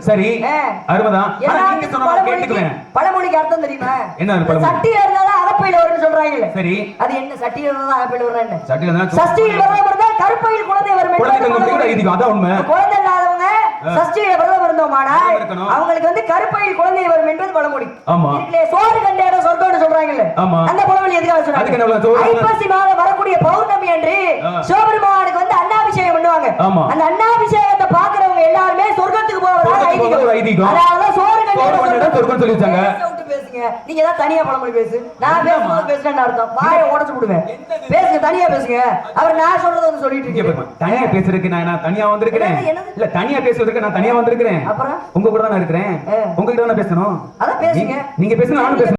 சரி அருமைதான். ஆனா நீங்க சொன்னா கேட்டுக்குவேன். பழமொழிக்கு அர்த்தம் தெரியுமா? என்ன பழமொழி? சட்டியில இருந்தா அகப்பையில வரும்னு சொல்றாங்கல்ல. சரி அது என்ன? சட்டியில இருந்தா அகப்பையில வரும்னு. சட்டியில இருந்தா சஷ்டியில் விரதம் இருந்தா கருப்பையில் குழந்தை வரும். குழந்தை தங்கம் ஐதீகம். அதான் உண்மை. குழந்தை இல்லாதவங்க சஷ்டியில விரதம் இருந்தோமானால் அவங்களுக்கு வந்து கருப்பையில் குழந்தை வரும் என்பது பழமொழி. ஆமா. இதுல சோறு கண்ட இடம் சொர்க்கம்னு சொல்றாங்கல்ல. அந்த பழமொழி எதுக்காக சொல்றாங்க? ஐப்பசி மாதம் வரக்கூடிய பௌர்ணமி அன்று சிவபெருமானுக்கு வந்து அன்னாபிஷேகம் பண்ணுவாங்க. அந்த அன்னாபிஷேகத்தை பாக்குறவங்க எல்லாருமே சொர்க்கத்துக்கு போவாங்க ஐதீகம். அதாவது சோறு கண்ட இடம் சொர்க்கம் சொல்லிட்டாங்க. பேசுங்க. நீங்க ஏதாவது தனியா பழமொழி பேசு. நான் பேசுறது பேசுறேன்னு அர்த்தம். வாயை உடைச்சு விடுவேன். பேசுங்க, தனியா பேசுங்க. அவர் நான் சொல்றத வந்து சொல்லிட்டு இருக்கீங்க. தனியா பேசுறதுக்கு நான் தனியா வந்திருக்கேன். இல்ல தனியா பேசுறதுக்கு நான் தனியா வந்திருக்கேன். அப்புறம் உங்க கூட தான் இருக்கிறேன். உங்ககிட்ட தான் பேசணும். அதான் பேசுங்க. நீங்க பேசுங்க, நானும் பேசுறேன்.